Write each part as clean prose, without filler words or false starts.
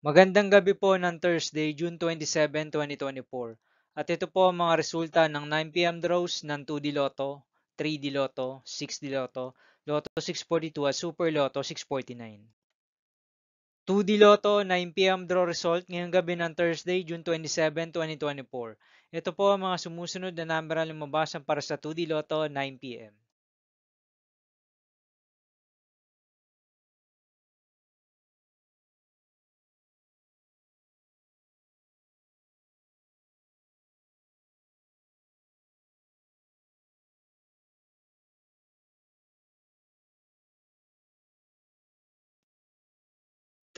Magandang gabi po ng Thursday, June 27, 2024. At ito po ang mga resulta ng 9 p.m. draws ng 2D Lotto, 3D Lotto, 6D Lotto, Lotto 642 at Super Lotto 649. 2D Lotto 9 p.m. draw result ngayong gabi ng Thursday, June 27, 2024. Ito po ang mga sumusunod na number na lumabas para sa 2D Lotto 9 p.m.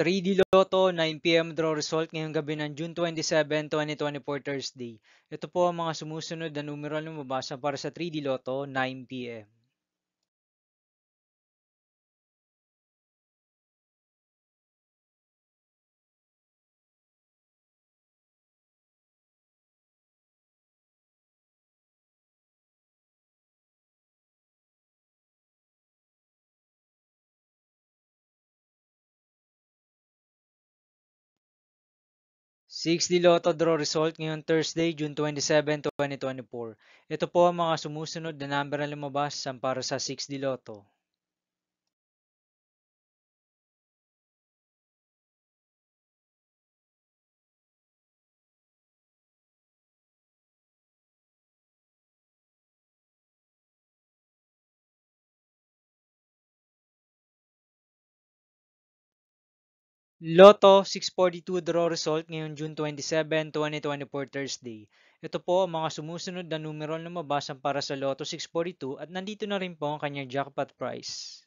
3D Lotto 9 p.m. draw result ngayong gabi ng June 27, 2024 Thursday. Ito po ang mga sumusunod na numero na lumabas para sa 3D Lotto 9 p.m. 6D Lotto draw result ngayong Thursday, June 27, 2024. Ito po ang mga sumusunod na number na lumabas para sa 6D Lotto. Lotto 642 draw result ngayong June 27, 2024 Thursday. Ito po ang mga sumusunod na numero na lumabas para sa Lotto 642 at nandito na rin po ang kanyang jackpot price.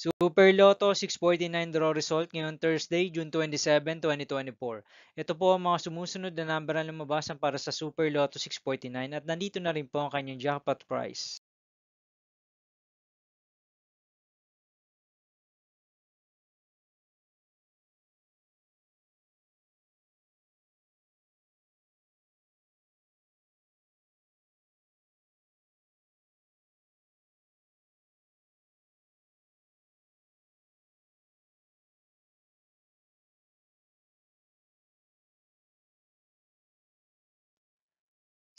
Super Lotto 649 draw result ngayong Thursday, June 27, 2024. Ito po ang mga sumusunod na number na lumabas para sa Super Lotto 649 at nandito na rin po ang kanyang jackpot price.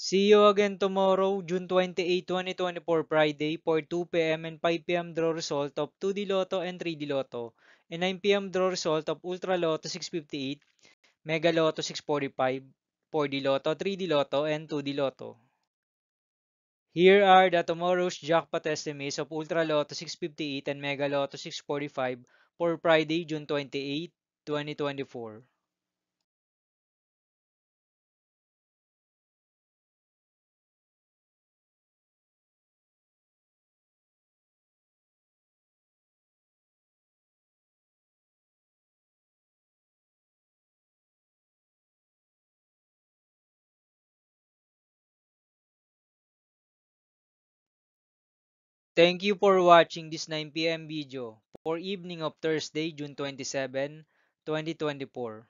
See you again tomorrow, June 28, 2024, Friday for 2 p.m. and 5 p.m. draw result of 2D Lotto and 3D Lotto, and 9 p.m. draw result of Ultra Lotto 658, Mega Lotto 645, 4D Lotto, 3D Lotto, and 2D Lotto. Here are the tomorrow's jackpot estimates of Ultra Lotto 658 and Mega Lotto 645 for Friday, June 28, 2024. Thank you for watching this 9 p.m. video for evening of Thursday, June 27, 2024.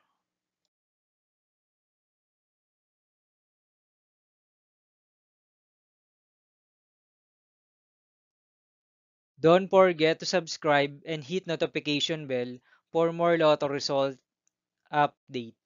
Don't forget to subscribe and hit notification bell for more lotto result update.